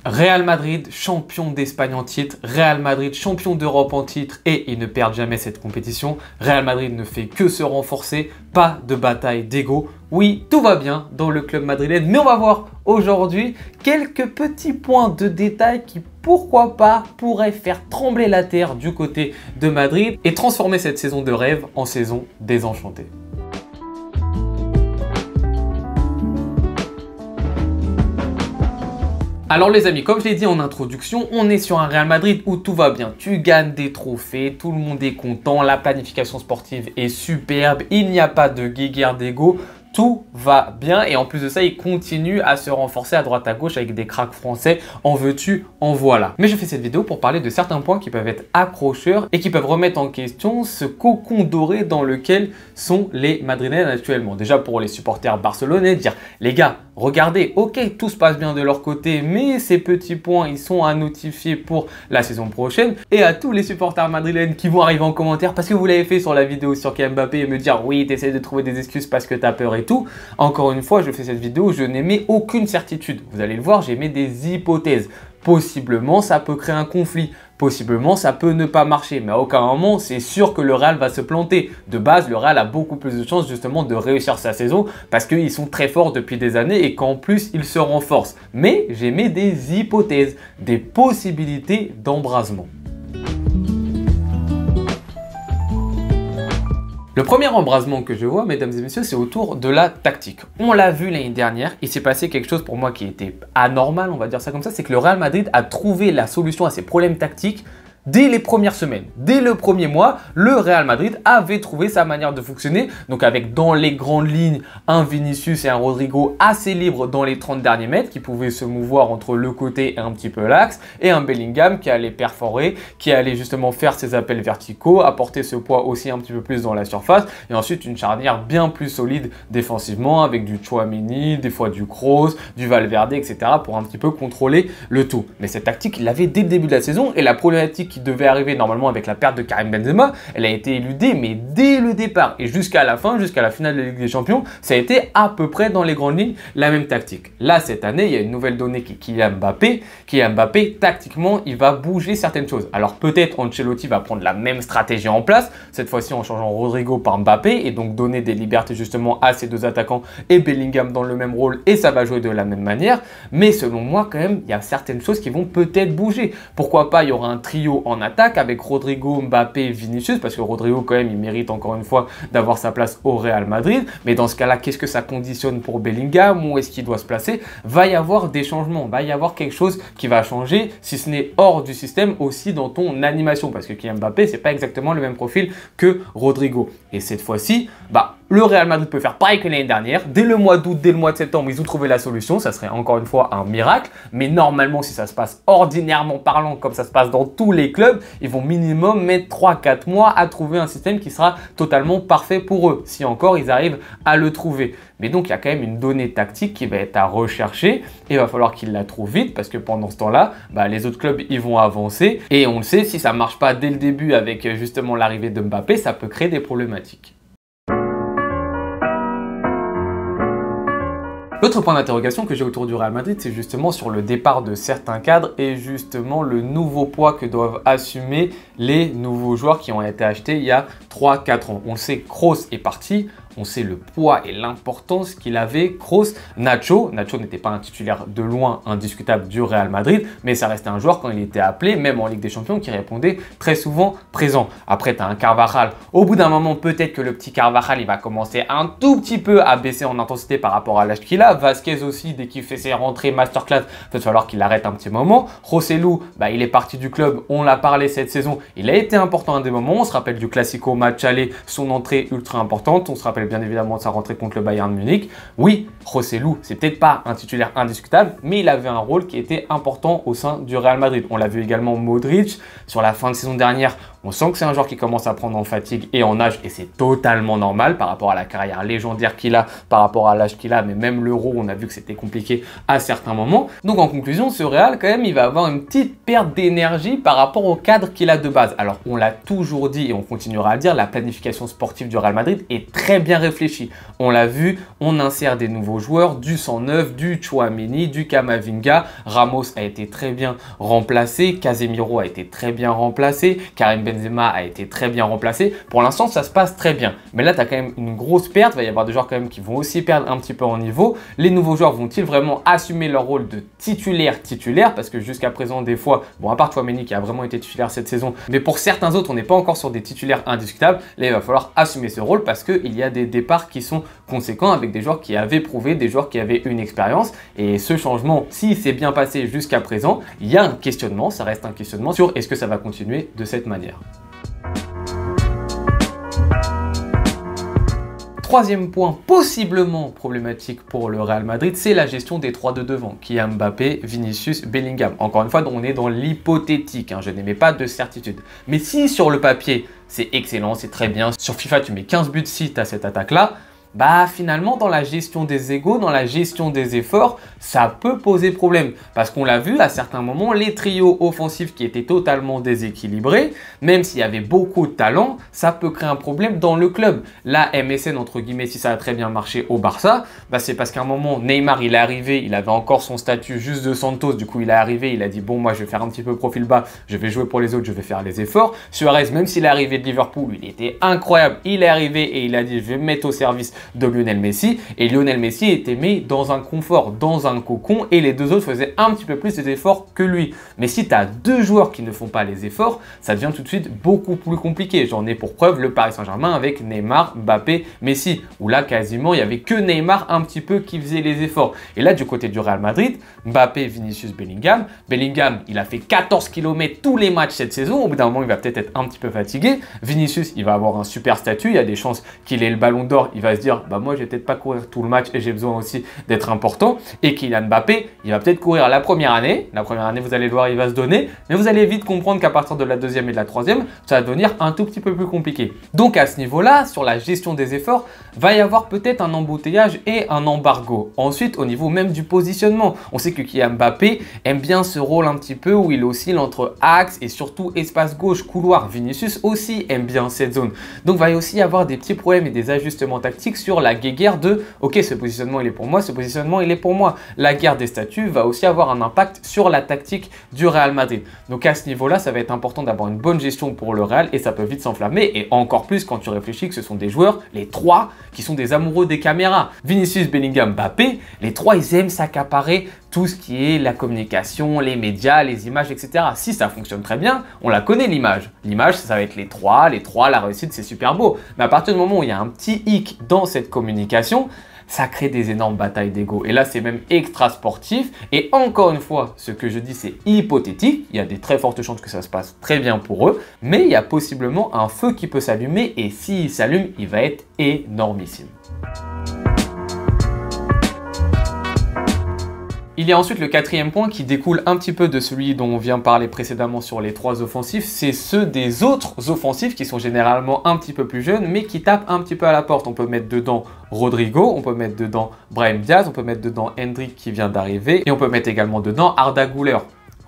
Real Madrid, champion d'Espagne en titre, Real Madrid, champion d'Europe en titre et ils ne perdent jamais cette compétition. Real Madrid ne fait que se renforcer, pas de bataille d'ego. Oui, tout va bien dans le club madrilène, mais on va voir aujourd'hui quelques petits points de détail qui, pourquoi pas, pourraient faire trembler la terre du côté de Madrid et transformer cette saison de rêve en saison désenchantée. Alors les amis, comme je l'ai dit en introduction, on est sur un Real Madrid où tout va bien. Tu gagnes des trophées, tout le monde est content, la planification sportive est superbe, il n'y a pas de guéguerre d'ego. Tout va bien et en plus de ça, il continue à se renforcer à droite à gauche avec des cracks français. En veux-tu, en voilà. Mais je fais cette vidéo pour parler de certains points qui peuvent être accrocheurs et qui peuvent remettre en question ce cocon doré dans lequel sont les Madrilènes actuellement. Déjà pour les supporters barcelonais, dire les gars, regardez, ok, tout se passe bien de leur côté, mais ces petits points, ils sont à notifier pour la saison prochaine. Et à tous les supporters madrilènes qui vont arriver en commentaire parce que vous l'avez fait sur la vidéo sur Kylian Mbappé et me dire oui, tu essaies de trouver des excuses parce que tu as peur et tout. Encore une fois, je fais cette vidéo, je n'émets aucune certitude. Vous allez le voir, j'émets des hypothèses. Possiblement, ça peut créer un conflit. Possiblement, ça peut ne pas marcher. Mais à aucun moment, c'est sûr que le Real va se planter. De base, le Real a beaucoup plus de chances justement de réussir sa saison parce qu'ils sont très forts depuis des années et qu'en plus, ils se renforcent. Mais j'émets des hypothèses, des possibilités d'embrasement. Le premier embrasement que je vois, mesdames et messieurs, c'est autour de la tactique. On l'a vu l'année dernière, il s'est passé quelque chose pour moi qui était anormal, on va dire ça comme ça, c'est que le Real Madrid a trouvé la solution à ses problèmes tactiques dès les premières semaines. Dès le premier mois, le Real Madrid avait trouvé sa manière de fonctionner. Donc avec dans les grandes lignes, un Vinicius et un Rodrigo assez libres dans les 30 derniers mètres qui pouvaient se mouvoir entre le côté et un petit peu l'axe. Et un Bellingham qui allait perforer, qui allait justement faire ses appels verticaux, apporter ce poids aussi un petit peu plus dans la surface. Et ensuite une charnière bien plus solide défensivement avec du Tchouaméni, des fois du Kroos, du Valverde, etc. pour un petit peu contrôler le tout. Mais cette tactique, il l'avait dès le début de la saison et la problématique qui devait arriver normalement avec la perte de Karim Benzema, elle a été éludée mais dès le départ et jusqu'à la fin, jusqu'à la finale de la Ligue des Champions, ça a été à peu près dans les grandes lignes la même tactique. Là cette année, il y a une nouvelle donnée qui est Kylian Mbappé. Kylian Mbappé, tactiquement, il va bouger certaines choses. Alors peut-être Ancelotti va prendre la même stratégie en place, cette fois-ci en changeant Rodrigo par Mbappé et donc donner des libertés justement à ces deux attaquants et Bellingham dans le même rôle et ça va jouer de la même manière. Mais selon moi quand même, il y a certaines choses qui vont peut-être bouger. Pourquoi pas, il y aura un trio en attaque avec Rodrigo, Mbappé, Vinicius, parce que Rodrigo quand même il mérite encore une fois d'avoir sa place au Real Madrid, mais dans ce cas là qu'est-ce que ça conditionne pour Bellingham, où est-ce qu'il doit se placer? Va y avoir des changements, va y avoir quelque chose qui va changer, si ce n'est hors du système aussi dans ton animation, parce que Kylian Mbappé c'est pas exactement le même profil que Rodrigo, et cette fois-ci le Real Madrid peut faire pareil que l'année dernière. Dès le mois d'août, dès le mois de septembre, ils ont trouvé la solution. Ça serait encore une fois un miracle. Mais normalement, si ça se passe ordinairement parlant, comme ça se passe dans tous les clubs, ils vont minimum mettre 3-4 mois à trouver un système qui sera totalement parfait pour eux. Si encore, ils arrivent à le trouver. Mais donc, il y a quand même une donnée tactique qui va être à rechercher. Et il va falloir qu'ils la trouvent vite parce que pendant ce temps-là, les autres clubs, ils vont avancer. Et on le sait, si ça ne marche pas dès le début avec justement l'arrivée de Mbappé, ça peut créer des problématiques. L'autre point d'interrogation que j'ai autour du Real Madrid, c'est justement sur le départ de certains cadres et justement le nouveau poids que doivent assumer les nouveaux joueurs qui ont été achetés il y a 3-4 ans. On le sait, Kroos est parti. On sait le poids et l'importance qu'il avait, Kroos. Nacho n'était pas un titulaire de loin indiscutable du Real Madrid, mais ça restait un joueur quand il était appelé, même en Ligue des Champions, qui répondait très souvent présent. Après, tu as un Carvajal. Au bout d'un moment, peut-être que le petit Carvajal, il va commencer un tout petit peu à baisser en intensité par rapport à l'âge qu'il a. Vasquez aussi, dès qu'il fait ses rentrées masterclass, il va falloir qu'il arrête un petit moment. Joselu, il est parti du club, on l'a parlé cette saison, il a été important à des moments. On se rappelle du Classico match aller, son entrée ultra importante. On se rappelle bien évidemment de sa rentrée contre le Bayern Munich. Oui, Joselu, c'est peut-être pas un titulaire indiscutable, mais il avait un rôle qui était important au sein du Real Madrid. On l'a vu également Modric. Sur la fin de saison dernière, On sent que c'est un joueur qui commence à prendre en fatigue et en âge, et c'est totalement normal par rapport à la carrière légendaire qu'il a, par rapport à l'âge qu'il a, mais même l'Euro, on a vu que c'était compliqué à certains moments. Donc en conclusion, ce Real, quand même, il va avoir une petite perte d'énergie par rapport au cadre qu'il a de base. Alors, on l'a toujours dit et on continuera à le dire, la planification sportive du Real Madrid est très bien réfléchie. On l'a vu, on insère des nouveaux joueurs, du sang neuf, du Tchouaméni, du Camavinga. Ramos a été très bien remplacé, Casemiro a été très bien remplacé, Karim Benzema a été très bien remplacé. Pour l'instant, ça se passe très bien. Mais là, tu as quand même une grosse perte. Il va y avoir des joueurs quand même qui vont aussi perdre un petit peu en niveau. Les nouveaux joueurs vont-ils vraiment assumer leur rôle de titulaire? Parce que jusqu'à présent, des fois, bon, à part Tchouaméni qui a vraiment été titulaire cette saison, mais pour certains autres, on n'est pas encore sur des titulaires indiscutables. Là, il va falloir assumer ce rôle parce qu'il y a des départs qui sont conséquents avec des joueurs qui avaient prouvé, des joueurs qui avaient une expérience. Et ce changement, s'il s'est bien passé jusqu'à présent, il y a un questionnement, ça reste un questionnement sur est-ce que ça va continuer de cette manière. Troisième point possiblement problématique pour le Real Madrid, c'est la gestion des trois de devant, qui est Mbappé, Vinicius, Bellingham. Encore une fois, on est dans l'hypothétique, je n'émets pas de certitude. Mais si sur le papier, c'est excellent, c'est très bien, sur FIFA tu mets 15 buts si tu as cette attaque-là, bah finalement dans la gestion des égos, dans la gestion des efforts, ça peut poser problème. Parce qu'on l'a vu à certains moments, les trios offensifs qui étaient totalement déséquilibrés, même s'il y avait beaucoup de talent, ça peut créer un problème dans le club. La MSN entre guillemets, si ça a très bien marché au Barça, bah c'est parce qu'à un moment, Neymar il est arrivé, il avait encore son statut juste de Santos, du coup il est arrivé, il a dit bon moi je vais faire un petit peu profil bas, je vais jouer pour les autres, je vais faire les efforts. Suarez, même s'il est arrivé de Liverpool, il était incroyable, il est arrivé et il a dit je vais me mettre au service de Lionel Messi, et Lionel Messi était mis dans un confort, dans un cocon, et les deux autres faisaient un petit peu plus des efforts que lui. Mais si tu as deux joueurs qui ne font pas les efforts, ça devient tout de suite beaucoup plus compliqué. J'en ai pour preuve le Paris Saint-Germain avec Neymar, Mbappé, Messi, où là quasiment il n'y avait que Neymar un petit peu qui faisait les efforts. Et là du côté du Real Madrid, Mbappé, Vinicius, Bellingham, il a fait 14 km tous les matchs cette saison, au bout d'un moment il va peut-être être un petit peu fatigué. Vinicius, il va avoir un super statut, il y a des chances qu'il ait le ballon d'or, il va se dire bah moi je vais peut-être pas courir tout le match et j'ai besoin aussi d'être important. Et Kylian Mbappé, il va peut-être courir la première année, vous allez le voir, il va se donner, mais vous allez vite comprendre qu'à partir de la deuxième et de la troisième, ça va devenir un tout petit peu plus compliqué. Donc à ce niveau-là, sur la gestion des efforts, va y avoir peut-être un embouteillage et un embargo. Ensuite, au niveau même du positionnement, on sait que Kylian Mbappé aime bien ce rôle un petit peu où il oscille entre axe et surtout espace gauche, couloir. Vinicius aussi aime bien cette zone. Donc il va aussi y avoir des petits problèmes et des ajustements tactiques sur la guéguerre de ok, ce positionnement il est pour moi, ce positionnement il est pour moi. La guerre des statuts va aussi avoir un impact sur la tactique du Real Madrid. Donc à ce niveau-là, ça va être important d'avoir une bonne gestion pour le Real et ça peut vite s'enflammer, et encore plus quand tu réfléchis que ce sont des joueurs, les trois, qui sont des amoureux des caméras. Vinicius, Bellingham, Mbappé, les trois ils aiment s'accaparer tout ce qui est la communication, les médias, les images, etc. Si ça fonctionne très bien, on la connaît l'image. L'image, ça va être les trois, la réussite, c'est super beau. Mais à partir du moment où il y a un petit hic dans cette communication, ça crée des énormes batailles d'ego. Et là, c'est même extra sportif. Et encore une fois, ce que je dis, c'est hypothétique. Il y a des très fortes chances que ça se passe très bien pour eux. Mais il y a possiblement un feu qui peut s'allumer. Et s'il s'allume, il va être énormissime. Il y a ensuite le quatrième point qui découle un petit peu de celui dont on vient parler précédemment sur les trois offensifs, c'est ceux des autres offensifs qui sont généralement un petit peu plus jeunes mais qui tapent un petit peu à la porte. On peut mettre dedans Rodrigo, on peut mettre dedans Brahim Diaz, on peut mettre dedans Endrick qui vient d'arriver et on peut mettre également dedans Arda Güler.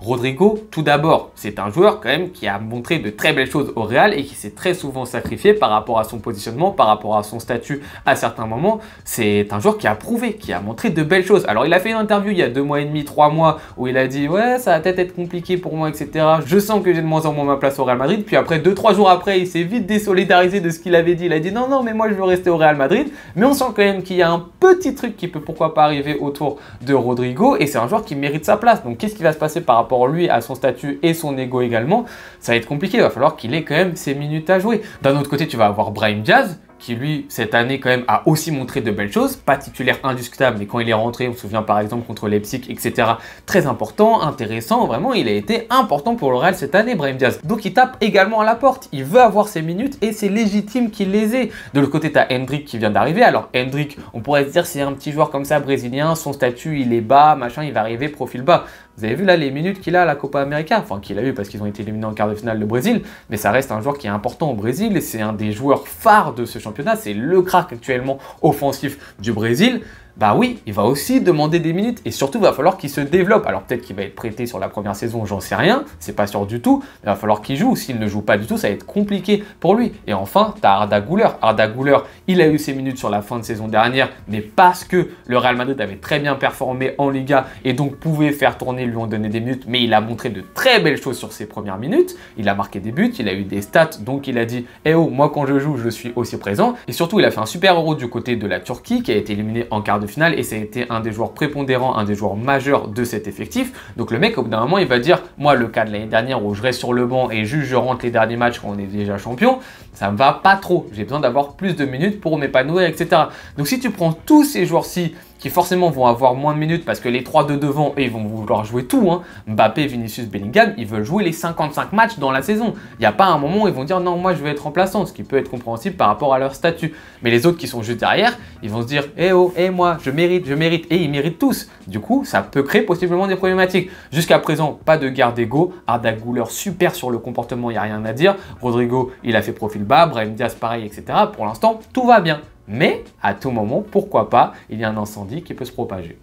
Rodrigo, tout d'abord, c'est un joueur quand même qui a montré de très belles choses au Real et qui s'est très souvent sacrifié par rapport à son positionnement, par rapport à son statut à certains moments. C'est un joueur qui a prouvé, qui a montré de belles choses. Alors il a fait une interview il y a 2 mois et demi, 3 mois où il a dit ouais ça va peut-être être compliqué pour moi, etc. Je sens que j'ai de moins en moins ma place au Real Madrid. Puis après 2-3 jours après, il s'est vite désolidarisé de ce qu'il avait dit. Il a dit non mais moi je veux rester au Real Madrid. Mais on sent quand même qu'il y a un petit truc qui peut pourquoi pas arriver autour de Rodrigo et c'est un joueur qui mérite sa place. Donc qu'est-ce qui va se passer par rapport lui à son statut et son ego également? Ça va être compliqué, il va falloir qu'il ait quand même ses minutes à jouer. D'un autre côté, tu vas avoir Brahim Diaz qui lui, cette année quand même, a aussi montré de belles choses, pas titulaire indiscutable, mais quand il est rentré, on se souvient par exemple contre Leipzig, etc., très important, intéressant, vraiment, il a été important pour le Real cette année, Brahim Diaz. Donc il tape également à la porte, il veut avoir ses minutes et c'est légitime qu'il les ait. De l'autre côté, tu as Endrick qui vient d'arriver. Alors Endrick, on pourrait se dire c'est un petit joueur comme ça, brésilien, son statut il est bas, machin, il va arriver profil bas. Vous avez vu là les minutes qu'il a à la Copa América, enfin qu'il a eu parce qu'ils ont été éliminés en quart de finale le Brésil, mais ça reste un joueur qui est important au Brésil et c'est un des joueurs phares de ce championnat, c'est le crack actuellement offensif du Brésil. Bah oui, il va aussi demander des minutes et surtout il va falloir qu'il se développe. Alors peut-être qu'il va être prêté sur la première saison, j'en sais rien, c'est pas sûr du tout, mais il va falloir qu'il joue. S'il ne joue pas du tout, ça va être compliqué pour lui. Et enfin, tu as Arda Güler. Arda Güler, il a eu ses minutes sur la fin de saison dernière, mais parce que le Real Madrid avait très bien performé en Liga et donc pouvait faire tourner, lui ont donné des minutes, mais il a montré de très belles choses sur ses premières minutes. Il a marqué des buts, il a eu des stats, donc il a dit « Eh oh, moi quand je joue, je suis aussi présent ». Et surtout, il a fait un super Euro du côté de la Turquie qui a été éliminé en quart de finale et ça a été un des joueurs prépondérants, un des joueurs majeurs de cet effectif. Donc le mec, au bout d'un moment, il va dire « Moi, le cas de l'année dernière où je reste sur le banc et juste je rentre les derniers matchs quand on est déjà champion, ça me va pas trop. J'ai besoin d'avoir plus de minutes pour m'épanouir, etc. » Donc si tu prends tous ces joueurs-ci qui forcément vont avoir moins de minutes parce que les 3 de devant, ils vont vouloir jouer tout. Hein. Mbappé, Vinicius, Bellingham, ils veulent jouer les 55 matchs dans la saison. Il n'y a pas un moment où ils vont dire non, moi je vais être remplaçant, ce qui peut être compréhensible par rapport à leur statut. Mais les autres qui sont juste derrière, ils vont se dire eh oh, moi, je mérite. Et ils méritent tous. Du coup, ça peut créer possiblement des problématiques. Jusqu'à présent, pas de guerre d'ego. Arda Güler, super sur le comportement, il n'y a rien à dire. Rodrigo, il a fait profil bas. Brahim Diaz, pareil, etc. Pour l'instant, tout va bien. Mais à tout moment, pourquoi pas, il y a un incendie qui peut se propager.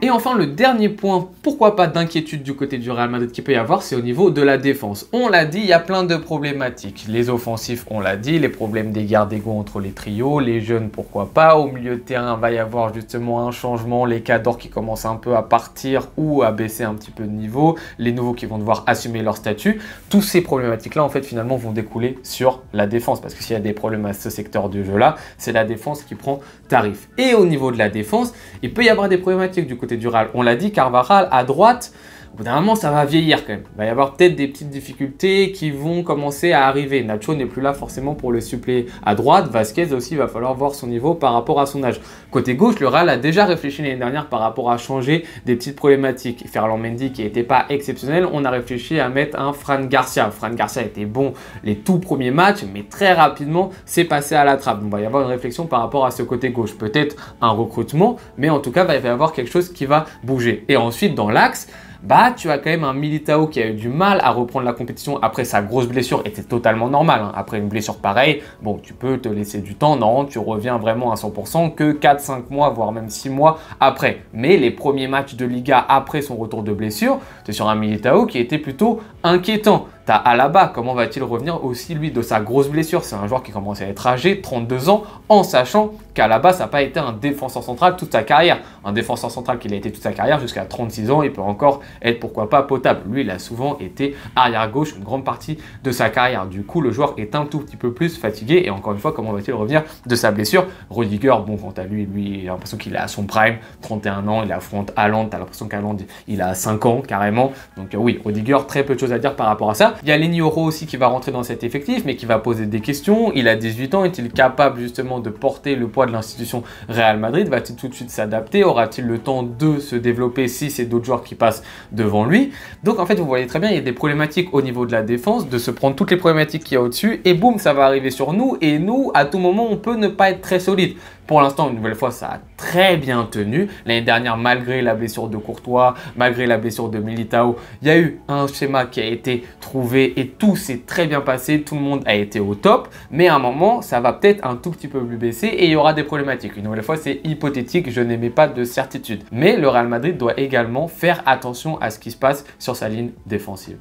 Et enfin, le dernier point, pourquoi pas d'inquiétude du côté du Real Madrid qu'il peut y avoir, c'est au niveau de la défense. On l'a dit, il y a plein de problématiques. Les offensifs, on l'a dit, les problèmes des guerres d'ego entre les trios, les jeunes, pourquoi pas. Au milieu de terrain, il va y avoir justement un changement, les cadors qui commencent un peu à partir ou à baisser un petit peu de niveau, les nouveaux qui vont devoir assumer leur statut. Tous ces problématiques-là, en fait, finalement, vont découler sur la défense. Parce que s'il y a des problèmes à ce secteur de jeu-là, c'est la défense qui prend tarif. Et au niveau de la défense, il peut y avoir des problématiques du côté du Real. On l'a dit, Carvajal à droite, au bout d'un moment, ça va vieillir quand même. Il va y avoir peut-être des petites difficultés qui vont commencer à arriver. Nacho n'est plus là forcément pour le suppléer à droite. Vasquez aussi, il va falloir voir son niveau par rapport à son âge. Côté gauche, le Real a déjà réfléchi l'année dernière par rapport à changer des petites problématiques. Ferland Mendy qui n'était pas exceptionnel, on a réfléchi à mettre un Fran Garcia. Fran Garcia était bon les tout premiers matchs, mais très rapidement, c'est passé à la trappe. Donc, il va y avoir une réflexion par rapport à ce côté gauche. Peut-être un recrutement, mais en tout cas, il va y avoir quelque chose qui va bouger. Et ensuite, dans l'axe, bah tu as quand même un Militao qui a eu du mal à reprendre la compétition après sa grosse blessure, et c'est totalement normal. Hein. Après une blessure pareille, bon, tu peux te laisser du temps, non, tu reviens vraiment à 100% que 4-5 mois, voire même 6 mois après. Mais les premiers matchs de Liga après son retour de blessure, tu es sur un Militao qui était plutôt inquiétant. T'as Alaba, comment va-t-il revenir aussi lui de sa grosse blessure? C'est un joueur qui commence à être âgé, 32 ans, en sachant qu'Alaba, ça n'a pas été un défenseur central toute sa carrière. Un défenseur central qu'il a été toute sa carrière jusqu'à 36 ans, il peut encore être pourquoi pas potable. Lui, il a souvent été arrière-gauche une grande partie de sa carrière. Du coup, le joueur est un tout petit peu plus fatigué. Et encore une fois, comment va-t-il revenir de sa blessure? Rudiger, bon, quant à lui, il a l'impression qu'il est à son prime, 31 ans, il affronte Haaland, t'as l'impression qu'Haaland, il a 5 ans carrément. Donc oui, Rudiger, très peu de choses à dire par rapport à ça. Il y a Leny Yoro aussi qui va rentrer dans cet effectif, mais qui va poser des questions. Il a 18 ans, est-il capable justement de porter le poids de l'institution Real Madrid? Va-t-il tout de suite s'adapter? Aura-t-il le temps de se développer si c'est d'autres joueurs qui passent devant lui? Donc en fait, vous voyez très bien, il y a des problématiques au niveau de la défense, de se prendre toutes les problématiques qu'il y a au-dessus, et boum, ça va arriver sur nous, et nous, à tout moment, on peut ne pas être très solide. Pour l'instant, une nouvelle fois, ça a très bien tenu. L'année dernière, malgré la blessure de Courtois, malgré la blessure de Militao, il y a eu un schéma qui a été trouvé et tout s'est très bien passé. Tout le monde a été au top. Mais à un moment, ça va peut-être un tout petit peu plus baisser et il y aura des problématiques. Une nouvelle fois, c'est hypothétique. Je n'émets pas de certitude. Mais le Real Madrid doit également faire attention à ce qui se passe sur sa ligne défensive.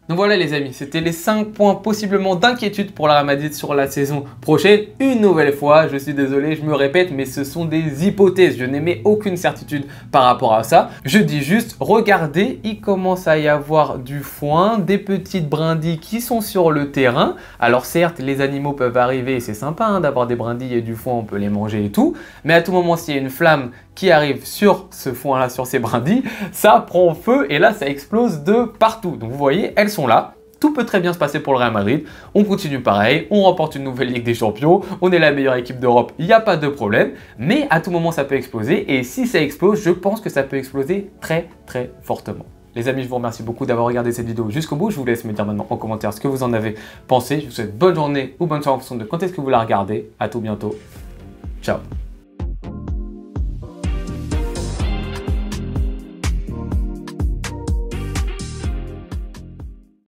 Donc voilà les amis, c'était les 5 points possiblement d'inquiétude pour la Real Madrid sur la saison prochaine. Une nouvelle fois, je suis désolé, je me répète, mais ce sont des hypothèses. Je n'émets aucune certitude par rapport à ça. Je dis juste, regardez, il commence à y avoir du foin, des petites brindilles qui sont sur le terrain. Alors certes, les animaux peuvent arriver, c'est sympa hein, d'avoir des brindilles et du foin, on peut les manger et tout. Mais à tout moment, s'il y a une flamme qui arrive sur ce foin-là, sur ces brindilles, ça prend feu et là, ça explose de partout. Donc vous voyez, elles sont là. Tout peut très bien se passer pour le Real Madrid. On continue pareil, on remporte une nouvelle Ligue des Champions, on est la meilleure équipe d'Europe, il n'y a pas de problème. Mais à tout moment, ça peut exploser. Et si ça explose, je pense que ça peut exploser très très fortement. Les amis, je vous remercie beaucoup d'avoir regardé cette vidéo jusqu'au bout. Je vous laisse me dire maintenant en commentaire ce que vous en avez pensé. Je vous souhaite bonne journée ou bonne soirée en fonction de quand est-ce que vous la regardez. À tout bientôt. Ciao.